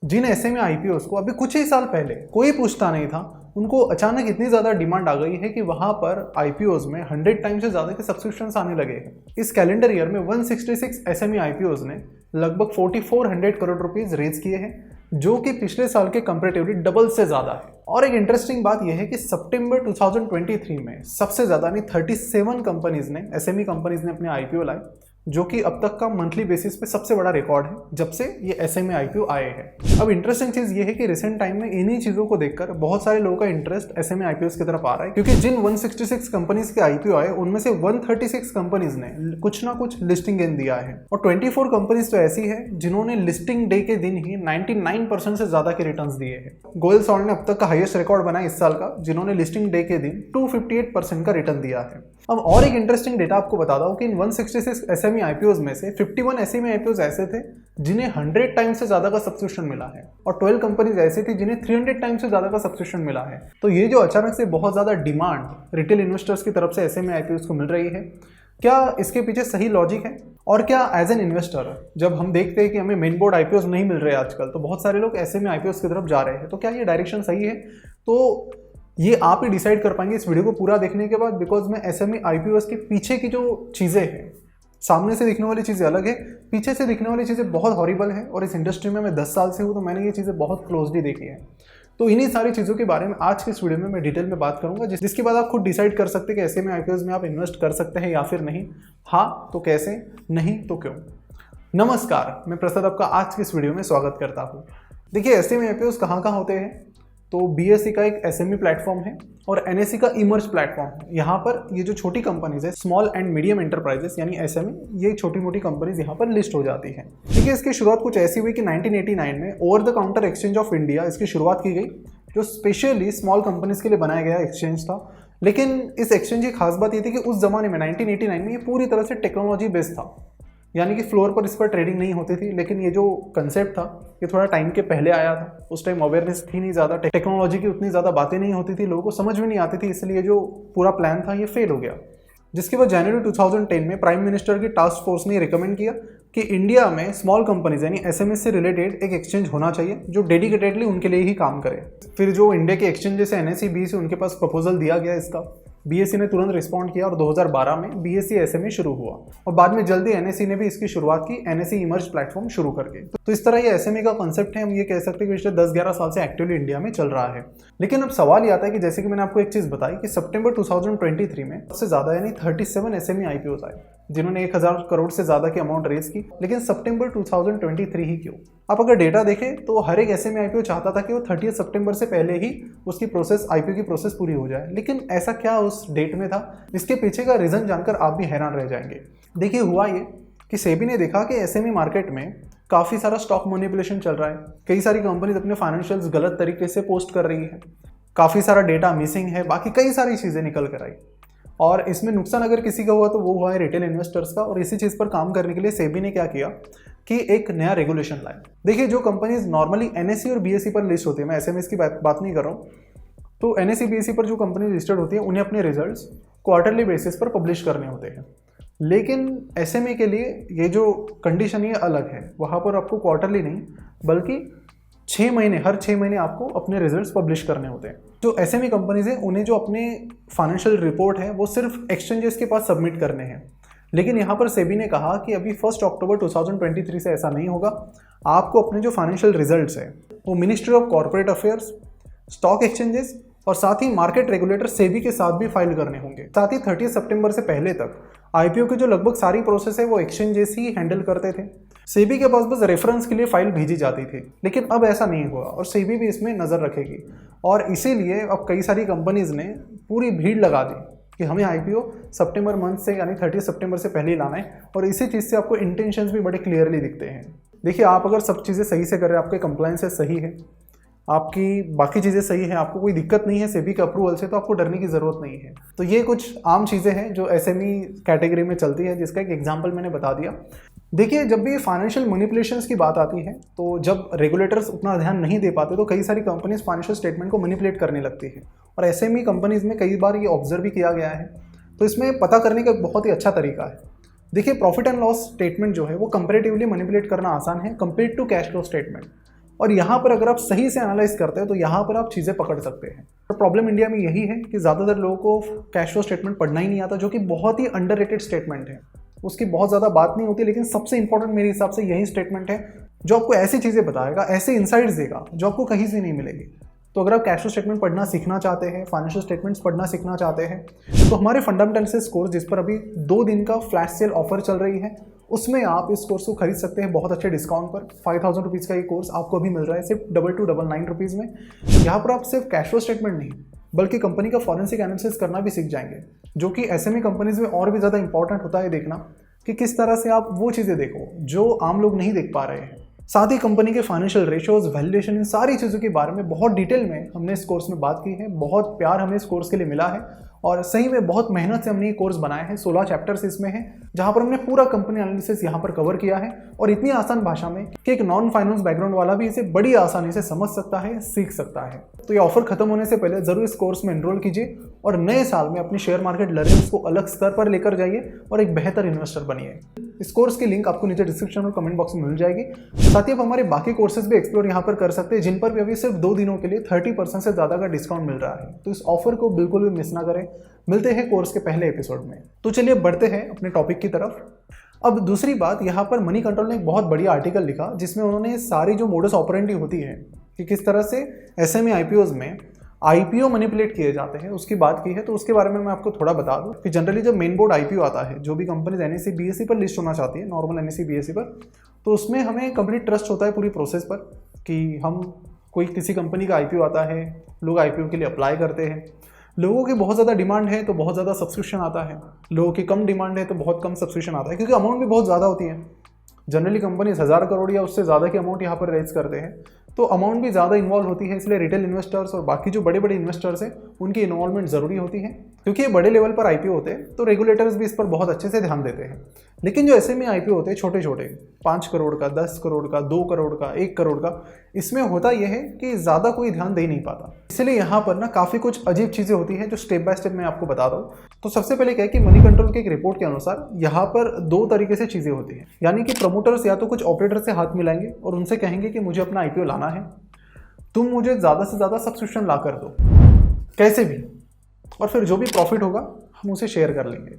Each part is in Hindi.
जिन एसएमई आईपीओस को अभी कुछ ही साल पहले कोई पूछता नहीं था, उनको अचानक इतनी ज़्यादा डिमांड आ गई है कि वहाँ पर आईपीओस में 100 टाइम से ज़्यादा के सब्सक्रिप्शंस आने लगे हैं। इस कैलेंडर ईयर में 166 एसएमई आईपीओस ने लगभग 4400 करोड़ रुपीस रेज किए हैं, जो कि पिछले साल के कंपेरेटिवली डबल से ज़्यादा है। और एक इंटरेस्टिंग बात यह है कि सितंबर 2023 में सबसे ज़्यादा यानी 37 कंपनीज ने एसएमई कंपनीज ने अपने आईपीओ लाए, जो कि अब तक का मंथली बेसिस पे सबसे बड़ा रिकॉर्ड है जब से ये एसएमई आईपीओ आए हैं। अब इंटरेस्टिंग चीज़ ये है कि रिसेंट टाइम में इन्हीं चीज़ों को देखकर बहुत सारे लोगों का इंटरेस्ट एसएमई आईपीओस की तरफ आ रहा है, क्योंकि जिन 166 कंपनीज के आईपीओ आए उनमें से 136 कंपनीज ने कुछ ना कुछ लिस्टिंग गेन दिया है, और 24 कंपनीज तो ऐसी है जिन्होंने लिस्टिंग डे के दिन ही 99% से ज्यादा के रिटर्न्स दिए हैं। गोयल सॉल्ट ने अब तक का हाईएस्ट रिकॉर्ड बनाया इस साल का, जिन्होंने लिस्टिंग डे के दिन 258% का रिटर्न दिया है। अब और एक इंटरेस्टिंग डेटा आपको बता दूं कि इन 166 एसएमई आईपीओस में से 51 एसएमई आईपीओस ऐसे थे जिन्हें 100 टाइम से ज्यादा का सब्सक्रिप्शन मिला है, और 12 कंपनीज ऐसे थी जिन्हें 300 टाइम से ज्यादा का सब्सक्रिप्शन मिला है। तो ये जो अचानक से बहुत ज्यादा डिमांड रिटेल इन्वेस्टर्स की तरफ से एसएमई आईपीओस को मिल रही है, क्या इसके पीछे सही लॉजिक है? और क्या एज एन इन्वेस्टर जब हम देखते हैं कि हमें मेन बोर्ड आईपीओस नहीं मिल रहे आजकल, तो बहुत सारे लोग एसएमई आईपीओस की तरफ जा रहे हैं, तो क्या ये डायरेक्शन सही है? तो ये आप ही डिसाइड कर पाएंगे इस वीडियो को पूरा देखने के बाद, बिकॉज मैं एसएमई आईपीओस के पीछे की जो चीज़ें हैं, सामने से दिखने वाली चीज़ें अलग है, पीछे से दिखने वाली चीज़ें बहुत हॉरिबल है, और इस इंडस्ट्री में मैं 10 साल से हूँ तो मैंने ये चीज़ें बहुत क्लोजली देखी है। तो इन्हीं सारी चीज़ों के बारे में आज के इस वीडियो में मैं डिटेल में बात करूंगा, जिसके बाद आप खुद डिसाइड कर सकते हैं कि एसएमई आईपीओस में आप इन्वेस्ट कर सकते हैं या फिर नहीं। हाँ तो कैसे, नहीं तो क्यों। नमस्कार, मैं प्रसाद आपका आज के इस वीडियो में स्वागत करता हूँ। देखिए, एसएमई आईपीओस कहाँ होते हैं? तो बीएसई का एक एसएमई प्लेटफॉर्म है और एनएसई का इमर्ज प्लेटफॉर्म है। यहाँ पर ये जो छोटी कंपनीज है, स्मॉल एंड मीडियम एंटरप्राइजेस यानी एसएमई, ये छोटी मोटी कंपनीज यहाँ पर लिस्ट हो जाती हैं। ठीक है, इसकी शुरुआत कुछ ऐसी हुई कि 1989 में over the counter exchange of India इसकी शुरुआत की गई, जो स्पेशली स्मॉल कंपनीज के लिए बनाया गया एक्सचेंज था। लेकिन इस एक्सचेंज की खास बात ये थी कि उस जमाने में 1989 में ये पूरी तरह से टेक्नोलॉजी बेस्ड था, यानी कि फ्लोर पर इस पर ट्रेडिंग नहीं होती थी। लेकिन ये जो कंसेप्ट था ये थोड़ा टाइम के पहले आया था। उस टाइम अवेयरनेस थी नहीं ज़्यादा, टेक्नोलॉजी की उतनी ज़्यादा बातें नहीं होती थी, लोगों को समझ में नहीं आती थी, इसलिए जो पूरा प्लान था ये फेल हो गया। जिसके बाद जनवरी 2010 में प्राइम मिनिस्टर की टास्क फोर्स ने रिकमेंड किया कि इंडिया में स्मॉल कंपनीज यानी एसएमई से रिलेटेड एक एक्सचेंज होना चाहिए जो डेडिकेटेडली उनके लिए ही काम करे। फिर जो इंडिया के एक्सचेंज जैसे एनएसई, बीएसई, उनके पास प्रपोजल दिया गया इसका। बीएसई ने तुरंत रिस्पॉन्ड किया और 2012 में बीएसई एसएमई शुरू हुआ, और बाद में जल्दी एनएसई ने भी इसकी शुरुआत की, एनएसई इमर्ज प्लेटफॉर्म शुरू करके। तो इस तरह ये एसएमई का कॉन्सेप्ट है, हम ये कह सकते हैं कि पिछले 10-11 साल से एक्टिवली इंडिया में चल रहा है। लेकिन अब सवाल ये आता है कि जैसे कि मैंने आपको एक चीज़ बताई कि सितंबर 2023 में सबसे ज़्यादा यानी 37 एसएमई आईपीओस आए जिन्होंने 1000 करोड़ से ज़्यादा की अमाउंट रेज की। लेकिन सितंबर 2023 ही क्यों? आप अगर डेटा देखें तो हर एक एसएमई आईपीओ चाहता था कि वो 30 सितंबर से पहले ही उसकी प्रोसेस, आईपीओ की प्रोसेस पूरी हो जाए। लेकिन ऐसा क्या उस डेट में था? इसके पीछे का रीज़न जानकर आप भी हैरान रह जाएंगे। देखिए, हुआ ये कि सेबी ने देखा कि एसएमई मार्केट में काफ़ी सारा स्टॉक मैनिपुलेशन चल रहा है। कई सारी कंपनीज अपने फाइनेंशियल्स गलत तरीके से पोस्ट कर रही है, काफ़ी सारा डेटा मिसिंग है, बाकी कई सारी चीज़ें निकल कर आई। और इसमें नुकसान अगर किसी का हुआ तो वो हुआ है रिटेल इन्वेस्टर्स का। और इसी चीज़ पर काम करने के लिए सेबी ने क्या किया कि एक नया रेगुलेशन लाया। देखिए, जो कंपनीज नॉर्मली एनएसई और बीएसई पर लिस्ट होती है, मैं एसएमई की बात नहीं कर रहा हूँ, तो एनएसई बीएसई पर जो कंपनी लिस्टेड होती है उन्हें अपने रिजल्ट्स क्वार्टरली बेसिस पर पब्लिश करने होते हैं। लेकिन एसएमई के लिए ये जो कंडीशन ये अलग है, वहाँ पर आपको क्वार्टरली नहीं बल्कि 6 महीने, हर 6 महीने आपको अपने रिजल्ट्स पब्लिश करने होते हैं। जो एसएमई कंपनीज हैं उन्हें जो अपने फाइनेंशियल रिपोर्ट है वो सिर्फ एक्सचेंजेस के पास सबमिट करने हैं। लेकिन यहाँ पर सेबी ने कहा कि अभी 1 अक्टूबर 2023 से ऐसा नहीं होगा। आपको अपने जो फाइनेंशियल रिजल्ट्स है वो ministry of corporate affairs, stock exchanges और साथ ही मार्केट रेगुलेटर सेबी के साथ भी फाइल करने होंगे। साथ ही 30 सितंबर से पहले तक आईपीओ की जो लगभग सारी प्रोसेस है वो एक्सचेंजेस ही हैंडल करते थे। सेबी के पास बस रेफरेंस के लिए फाइल भेजी जाती थी। लेकिन अब ऐसा नहीं हुआ और सेबी भी इसमें नज़र रखेगी, और इसीलिए अब कई सारी कंपनीज ने पूरी भीड़ लगा दी कि हमें आईपीओ सितंबर मंथ से यानी 30 सितंबर से पहले ही लाना है। और इसी चीज़ से आपको इंटेंशंस भी बड़े क्लियरली दिखते हैं। देखिए, आप अगर सब चीज़ें सही से कर रहे हैं, आपके कंप्लायंस सही है, आपकी बाकी चीज़ें सही हैं, आपको कोई दिक्कत नहीं है सेबी के अप्रूवल से, तो आपको डरने की ज़रूरत नहीं है। तो ये कुछ आम चीज़ें हैं जो एसएमई कैटेगरी में चलती है, जिसका एक एग्जांपल मैंने बता दिया। देखिए, जब भी फाइनेंशियल मैनिपुलेशंस की बात आती है तो जब रेगुलेटर्स उतना ध्यान नहीं दे पाते तो कई सारी कंपनीज फाइनेंशियल स्टेटमेंट को मैनिपुलेट करने लगती है, और एसएमई कंपनीज में कई बार ये ऑब्जर्व भी किया गया है। तो इसमें पता करने का एक बहुत ही अच्छा तरीका है। देखिए, प्रॉफिट एंड लॉस स्टेटमेंट जो है वो कंपेरेटिवली मैनिपुलेट करना आसान है compare to cash flow statement. और यहाँ पर अगर आप सही से एनालाइज करते हैं तो यहाँ पर आप चीज़ें पकड़ सकते हैं। तो प्रॉब्लम इंडिया में यही है कि ज़्यादातर लोगों को कैश फ्लो स्टेटमेंट पढ़ना ही नहीं आता, जो कि बहुत ही अंडररेटेड स्टेटमेंट है। उसकी बहुत ज़्यादा बात नहीं होती, लेकिन सबसे इंपॉर्टेंट मेरे हिसाब से यही स्टेटमेंट है जो आपको ऐसी चीज़ें बताएगा, ऐसे इंसाइट्स देगा जो आपको कहीं से नहीं मिलेगी। तो अगर आप कैश फ्लो स्टेटमेंट पढ़ना सीखना चाहते हैं, फाइनेंशियल स्टेटमेंट्स पढ़ना सीखना चाहते हैं, तो हमारे फंडामेंटल्स कोर्स, जिस पर अभी 2 दिन का फ्लैश सेल ऑफर चल रही है, उसमें आप इस कोर्स को खरीद सकते हैं बहुत अच्छे डिस्काउंट पर। 5000 रुपीज़ का ये कोर्स आपको अभी मिल रहा है सिर्फ 2299 रुपीज़ में। यहाँ पर आप सिर्फ कैश फ्लो स्टेटमेंट नहीं बल्कि कंपनी का फॉरेंसिक एनालिसिस करना भी सीख जाएंगे, जो कि एसएमई कंपनीज में और भी ज़्यादा इंपॉर्टेंट होता है देखना कि किस तरह से आप वो चीज़ें देखो जो आम लोग नहीं देख पा रहे हैं। साथ ही कंपनी के फाइनेंशियल रेशियोज, वैल्यूएशन, इन सारी चीज़ों के बारे में बहुत डिटेल में हमने इस कोर्स में बात की है। बहुत प्यार हमें इस कोर्स के लिए मिला है और सही में बहुत मेहनत से हमने ये कोर्स बनाया है। 16 चैप्टर्स इसमें हैं, जहाँ पर हमने पूरा कंपनी एनालिसिस यहाँ पर कवर किया है और इतनी आसान भाषा में कि एक नॉन फाइनेंस बैकग्राउंड वाला भी इसे बड़ी आसानी से समझ सकता है, सीख सकता है। तो ये ऑफर खत्म होने से पहले जरूर इस कोर्स में एनरोल कीजिए और नए साल में अपनी शेयर मार्केट लर्निंग्स को अलग स्तर पर लेकर जाइए और एक बेहतर इन्वेस्टर बनिए। इस कोर्स की लिंक आपको नीचे डिस्क्रिप्शन और कमेंट बॉक्स में मिल जाएगी। साथ ही आप हमारे बाकी कोर्सेज भी एक्सप्लोर यहाँ पर कर सकते हैं, जिन पर भी अभी सिर्फ 2 दिनों के लिए 30% से ज़्यादा का डिस्काउंट मिल रहा है। तो इस ऑफर को बिल्कुल भी मिस ना करें। मिलते हैं कोर्स के पहले एपिसोड में। तो चलिए बढ़ते हैं अपने टॉपिक की तरफ। अब दूसरी बात, यहाँ पर मनी कंट्रोल ने एक बहुत बढ़िया आर्टिकल लिखा जिसमें उन्होंने सारी जो मोडस ऑपरेंडी होती है कि किस तरह से एसएमई आईपीओज में आईपीओ मैनिपुलेट किए जाते हैं उसकी बात की है। तो उसके बारे में मैं आपको थोड़ा बता दूं कि जनरली जब मेन बोर्ड आईपीओ आता है, जो भी कंपनीज एनएसई बीएसई पर लिस्ट होना चाहती है, नॉर्मल एनएसई बीएसई पर, तो उसमें हमें कंप्लीट ट्रस्ट होता है पूरी प्रोसेस पर कि हम कोई किसी कंपनी का आईपीओ आता है, लोग आईपीओ के लिए अप्लाई करते हैं। लोगों की बहुत ज़्यादा डिमांड है तो बहुत ज़्यादा सब्सक्रिप्शन आता है, लोगों की कम डिमांड है तो बहुत कम सब्सक्रिप्शन आता है, क्योंकि अमाउंट भी बहुत ज़्यादा होती है। जनरली कंपनीज 1000 करोड़ या उससे ज़्यादा की अमाउंट यहाँ पर रेज करते हैं, तो अमाउंट भी ज़्यादा इन्वॉल्व होती है। इसलिए रिटेल इन्वेस्टर्स और बाकी जो बड़े बड़े इन्वेस्टर्स हैं उनकी इन्वॉल्वमेंट ज़रूरी होती है, क्योंकि ये बड़े लेवल पर आईपीओ होते हैं तो रेगुलेटर्स भी इस पर बहुत अच्छे से ध्यान देते हैं। लेकिन जो एसएमई आईपीओ होते हैं छोटे छोटे, 5 करोड़ का, 10 करोड़ का, 2 करोड़ का, 1 करोड़ का, इसमें होता यह है कि ज़्यादा कोई ध्यान दे नहीं पाता। इसलिए यहाँ पर ना काफ़ी कुछ अजीब चीज़ें होती हैं जो स्टेप बाय स्टेप मैं आपको बता रहा हूँ। तो सबसे पहले क्या है कि मनी कंट्रोल के एक रिपोर्ट के अनुसार यहाँ पर 2 तरीके से चीज़ें होती हैं। यानी कि प्रमोटर्स या तो कुछ ऑपरेटर से हाथ मिलाएंगे और उनसे कहेंगे कि मुझे अपना आईपीओ लाना है, तुम मुझे ज़्यादा से ज़्यादा सब्सक्रिप्शन ला कर दो कैसे भी, और फिर जो भी प्रॉफिट होगा हम उसे शेयर कर लेंगे।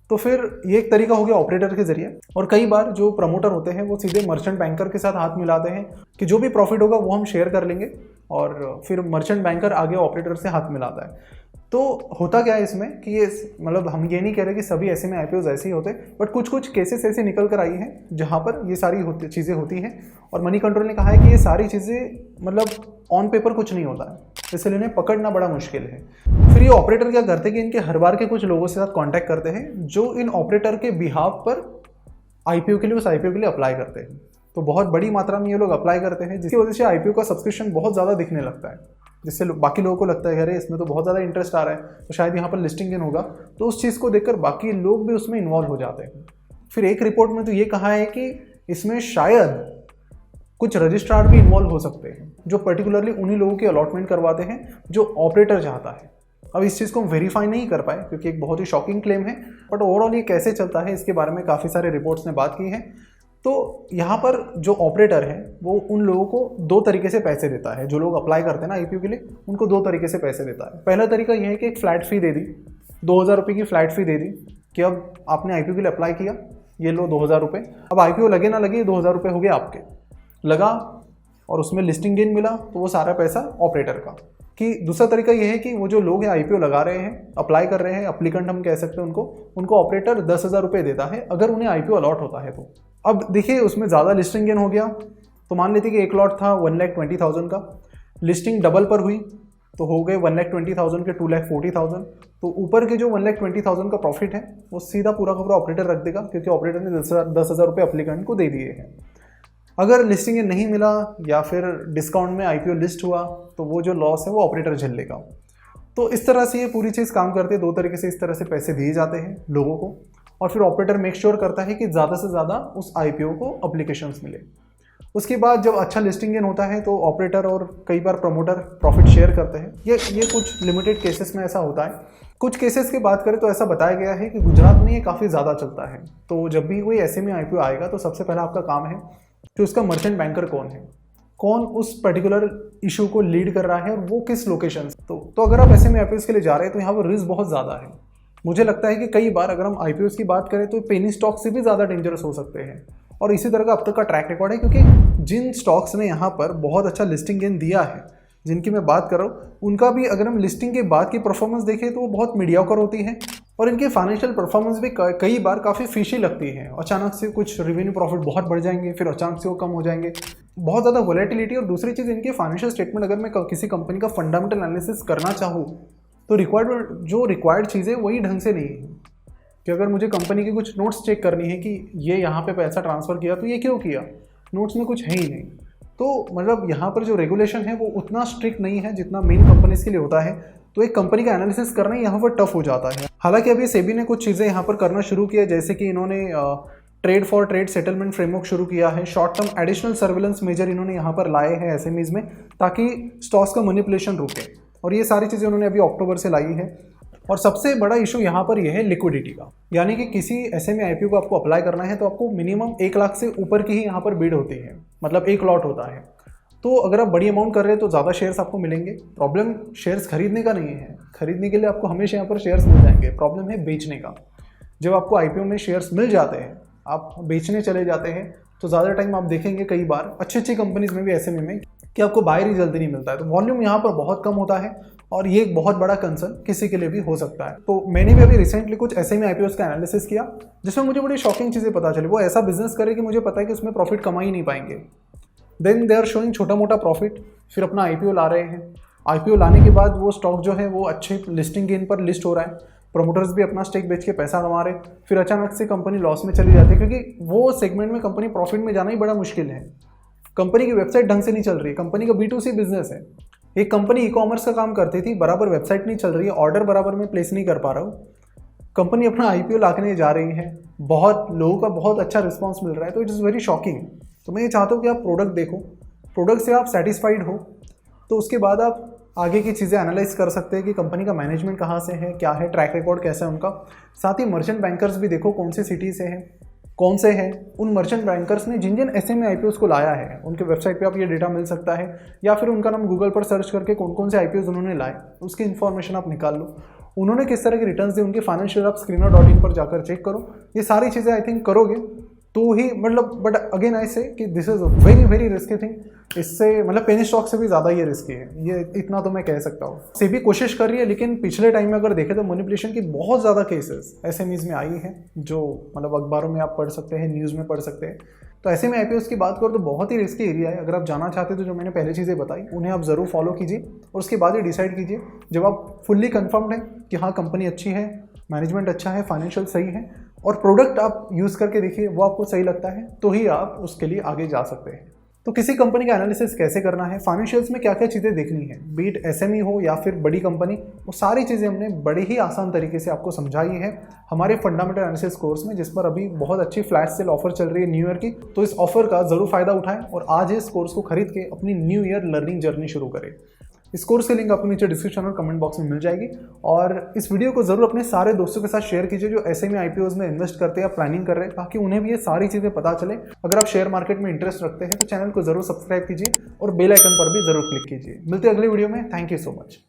तो फिर ये एक तरीका हो गया ऑपरेटर के जरिए। और कई बार जो प्रमोटर होते हैं वो सीधे मर्चेंट बैंकर के साथ हाथ मिलाते हैं कि जो भी प्रॉफिट होगा वो हम शेयर कर लेंगे, और फिर मर्चेंट बैंकर आगे ऑपरेटर से हाथ मिलाता है। तो होता क्या है इसमें कि ये मतलब हम ये नहीं कह रहे कि सभी एसएमई आईपीओज ऐसे ही होते, बट कुछ कुछ केसेस ऐसे निकल कर आई हैं जहाँ पर ये सारी चीज़ें होती हैं। और मनी कंट्रोल ने कहा है कि ये सारी चीज़ें मतलब ऑन पेपर कुछ नहीं होता है, इसलिए इन्हें पकड़ना बड़ा मुश्किल है। फिर ये ऑपरेटर क्या करते हैं कि इनके हर बार के कुछ लोगों के साथ कांटेक्ट करते हैं जो इन ऑपरेटर के बिहाफ पर आईपीओ के लिए, उस आईपीओ के लिए अप्लाई करते हैं। तो बहुत बड़ी मात्रा में ये लोग अप्लाई करते हैं, जिसकी वजह से आईपीओ का सब्सक्रिप्शन बहुत ज़्यादा दिखने लगता है, जिससे बाकी लोगों को लगता है अरे इसमें तो बहुत ज़्यादा इंटरेस्ट आ रहा है तो शायद यहाँ पर लिस्टिंग इन होगा। तो उस चीज़ को देखकर बाकी लोग भी उसमें इन्वॉल्व हो जाते हैं। फिर एक रिपोर्ट में तो ये कहा है कि इसमें शायद कुछ रजिस्ट्रार भी इन्वॉल्व हो सकते हैं, जो पर्टिकुलरली उन्हीं लोगों की अलॉटमेंट करवाते हैं जो ऑपरेटर चाहता है। अब इस चीज़ को हम वेरीफाई नहीं कर पाए क्योंकि एक बहुत ही शॉकिंग क्लेम है, बट ओवरऑल ये कैसे चलता है इसके बारे में काफ़ी सारे रिपोर्ट्स ने बात की है। तो यहाँ पर जो ऑपरेटर है वो उन लोगों को 2 तरीके से पैसे देता है। जो लोग अप्लाई करते हैं ना आईपीओ के लिए, उनको 2 तरीके से पैसे देता है। पहला तरीका यह है कि एक फ्लैट फ़ी दे दी, 2000 रुपये की फ्लैट फ़ी दे दी कि अब आपने आईपीओ के लिए अप्लाई किया, ये लो 2000 रुपये, अब आईपीओ लगे ना लगे 2000 रुपये हो गए आपके, लगा और उसमें लिस्टिंग गेन मिला तो वो सारा पैसा ऑपरेटर का। कि दूसरा तरीका यह है कि वो जो लोग हैं आईपीओ लगा रहे हैं, अप्लाई कर रहे हैं, एप्लीकेंट हम कह सकते हैं उनको ऑपरेटर 10,000 रुपये देता है अगर उन्हें आईपीओ अलॉट होता है तो। अब देखिए उसमें ज़्यादा लिस्टिंग गेन हो गया तो मान लेते कि एक लॉट था 1,20,000 का, लिस्टिंग डबल पर हुई तो हो गए 1,20,000 के 2,40,000। तो ऊपर के जो 1,20,000 का प्रॉफिट है वो सीधा पूरा का पूरा ऑपरेटर रख देगा, क्योंकि ऑपरेटर ने 10,000 रुपये एप्लीकेंट को दे दिए हैं। अगर लिस्टिंग नहीं मिला या फिर डिस्काउंट में आईपीओ लिस्ट हुआ तो वो जो लॉस है वो ऑपरेटर झेल लेगा। तो इस तरह से ये पूरी चीज़ काम करती है। 2 तरीके से इस तरह से पैसे दिए जाते हैं लोगों को, और फिर ऑपरेटर मेक श्योर करता है कि ज़्यादा से ज़्यादा उस आईपीओ को अप्लीकेशंस मिले। उसके बाद जब अच्छा लिस्टिंग गेन होता है तो ऑपरेटर और कई बार प्रमोटर प्रॉफिट शेयर करते हैं। ये कुछ लिमिटेड केसेस में ऐसा होता है। कुछ केसेस की बात करें तो ऐसा बताया गया है कि गुजरात में ये काफ़ी ज़्यादा चलता है। तो जब भी कोई एसएमई आईपीओ आएगा तो सबसे पहला आपका काम है कि उसका मर्चेंट बैंकर कौन है, कौन उस पर्टिकुलर इशू को लीड कर रहा है और वो किस लोकेशन से। तो अगर आप एसएमई आईपीओ के लिए जा रहे हैं तो यहाँ पर रिस्क बहुत ज़्यादा है। मुझे लगता है कि कई बार अगर हम आईपीओ की बात करें तो पेनी स्टॉक से भी ज़्यादा डेंजरस हो सकते हैं। और इसी तरह का अब तक का ट्रैक रिकॉर्ड है, क्योंकि जिन स्टॉक्स ने यहाँ पर बहुत अच्छा लिस्टिंग गेन दिया है, जिनकी मैं बात कर रहा हूँ, उनका भी अगर हम लिस्टिंग के बाद की परफॉर्मेंस देखें तो वो बहुत मीडियोकर होती है और इनकी फाइनेंशियल परफॉर्मेंस भी कई बार काफ़ी फिशी लगती है। अचानक से कुछ रेवेन्यू प्रॉफिट बहुत बढ़ जाएंगे, फिर अचानक से वो कम हो जाएंगे, बहुत ज़्यादा वोलेटिलिटी। और दूसरी चीज़, इनके फाइनेंशियल स्टेटमेंट अगर मैं किसी कंपनी का फंडामेंटल एनालिसिस करना चाहूँ तो रिक्वायर्ड चीज़ें वही ढंग से नहीं है। कि अगर मुझे कंपनी की कुछ नोट्स चेक करनी है कि ये यहाँ पे पैसा ट्रांसफ़र किया तो ये क्यों किया, नोट्स में कुछ है ही नहीं। तो मतलब यहाँ पर जो रेगुलेशन है वो उतना स्ट्रिक्ट नहीं है जितना मेन कंपनीज के लिए होता है। तो एक कंपनी का एनालिसिस करना यहाँ पर टफ हो जाता है। हालांकि अभी सेबी ने कुछ चीज़ें यहाँ पर करना शुरू किया, जैसे कि इन्होंने trade for trade settlement framework शुरू किया है। Short term additional surveillance major इन्होंने यहाँ पर लाए हैं एसएमईज में, ताकि स्टॉक्स का मैनिपुलेशन रुके। और ये सारी चीज़ें उन्होंने अभी अक्टूबर से लाई है। और सबसे बड़ा इशू यहाँ पर यह है लिक्विडिटी का, यानी कि किसी एसएमई आईपीओ को आपको अप्लाई करना है तो आपको मिनिमम 1 लाख से ऊपर की ही यहाँ पर बिड होती है, मतलब एक लॉट होता है। तो अगर आप बड़ी अमाउंट कर रहे हैं तो ज़्यादा शेयर्स आपको मिलेंगे। प्रॉब्लम शेयर्स खरीदने का नहीं है, खरीदने के लिए आपको हमेशा यहाँ पर शेयर्स मिल जाएंगे। प्रॉब्लम है बेचने का। जब आपको आईपीओ में शेयर्स मिल जाते हैं, आप बेचने चले जाते हैं, तो ज़्यादा टाइम आप देखेंगे कई बार अच्छी कंपनीज में भी एसएमई में कि आपको बायर ही जल्दी नहीं मिलता है। तो वॉल्यूम यहाँ पर बहुत कम होता है और ये एक बहुत बड़ा कंसर्न किसी के लिए भी हो सकता है। तो मैंने भी अभी रिसेंटली कुछ एसएमई आईपीओस का एनालिसिस किया, जिसमें मुझे बड़ी शॉकिंग चीज़ें पता चली। वो ऐसा बिजनेस करे कि मुझे पता है कि उसमें प्रॉफिट कमा ही नहीं पाएंगे, देन दे आर शोइंग छोटा मोटा प्रॉफिट, फिर अपना आईपीओ ला रहे हैं। आईपीओ लाने के बाद वो स्टॉक जो है वो अच्छे लिस्टिंग गेन पर लिस्ट हो रहा है, प्रोमोटर्स भी अपना स्टेक बेच के पैसा कमा रहे, फिर अचानक से कंपनी लॉस में चली जाती है, क्योंकि वो सेगमेंट में कंपनी प्रॉफिट में जाना ही बड़ा मुश्किल है। कंपनी की वेबसाइट ढंग से नहीं चल रही है, कंपनी का B2C बिजनेस है। एक कंपनी ई कॉमर्स का काम करती थी, बराबर वेबसाइट नहीं चल रही है, ऑर्डर बराबर में प्लेस नहीं कर पा रहा हूँ, कंपनी अपना आईपीओ लाने जा रही है, बहुत लोगों का बहुत अच्छा रिस्पांस मिल रहा है। तो इट इज़ वेरी शॉकिंग। तो मैं ये चाहता हूँ कि आप प्रोडक्ट देखो, प्रोडक्ट से आप सेटिस्फाइड हो तो उसके बाद आप आगे की चीज़ें एनालाइज कर सकते हैं कि कंपनी का मैनेजमेंट कहाँ से है, क्या है, ट्रैक रिकॉर्ड कैसा है उनका। साथ ही मर्चेंट बैंकर्स भी देखो कौन सी सिटी से है, कौन से हैं उन मर्चेंट बैंकर्स ने जिन जिन एसएमई आईपीओस को लाया है। उनके वेबसाइट पे आप ये डेटा मिल सकता है, या फिर उनका नाम गूगल पर सर्च करके कौन कौन से आईपीओस उन्होंने लाए उसकी इन्फॉर्मेशन आप निकाल लो। उन्होंने किस तरह के रिटर्न्स दिए, उनके फाइनेंशियल आप screener.in पर जाकर चेक करो। ये सारी चीज़ें आई थिंक करोगे तो ही मतलब, बट अगेन आई से कि this is a very very risky thing. इससे मतलब पेनी स्टॉक से भी ज़्यादा ये रिस्की है, ये इतना तो मैं कह सकता हूँ। सेबी कोशिश कर रही है, लेकिन पिछले टाइम में अगर देखें तो मैनिपुलेशन की बहुत ज़्यादा केसेस एसएमईज में आई है, जो मतलब अखबारों में आप पढ़ सकते हैं, न्यूज़ में पढ़ सकते हैं। तो ऐसे में आईपीओस की बात करो तो बहुत ही रिस्की एरिया है। अगर आप जाना चाहते हैं तो जो मैंने पहले चीज़ें बताई उन्हें आप ज़रूर फॉलो कीजिए और उसके बाद ही डिसाइड कीजिए। जब आप फुल्ली कन्फर्म्ड है कि हाँ कंपनी अच्छी है, मैनेजमेंट अच्छा है, फाइनेंशियल सही है और प्रोडक्ट आप यूज़ करके देखिए वो आपको सही लगता है, तो ही आप उसके लिए आगे जा सकते हैं। तो किसी कंपनी का एनालिसिस कैसे करना है, फाइनेंशियल्स में क्या क्या चीज़ें देखनी है, बीट एसएमई हो या फिर बड़ी कंपनी, वो सारी चीज़ें हमने बड़े ही आसान तरीके से आपको समझाई है हमारे फंडामेंटल एनालिसिस कोर्स में, जिस पर अभी बहुत अच्छी फ्लैश सेल ऑफर चल रही है न्यू ईयर की। तो इस ऑफर का ज़रूर फ़ायदा उठाएं और आज इस कोर्स को खरीद के अपनी न्यू ईयर लर्निंग जर्नी शुरू करें। इस कोर्स की लिंक आपको नीचे डिस्क्रिप्शन और कमेंट बॉक्स में मिल जाएगी। और इस वीडियो को ज़रूर अपने सारे दोस्तों के साथ शेयर कीजिए जो एसएमई आईपीओज में इन्वेस्ट करते हैं या प्लानिंग कर रहे हैं, ताकि उन्हें भी ये सारी चीज़ें पता चले। अगर आप शेयर मार्केट में इंटरेस्ट रखते हैं तो चैनल को ज़रूर सब्सक्राइब कीजिए और बेल आइकन पर भी ज़रूर क्लिक कीजिए। मिलते हैं अगले वीडियो में। Thank you so much.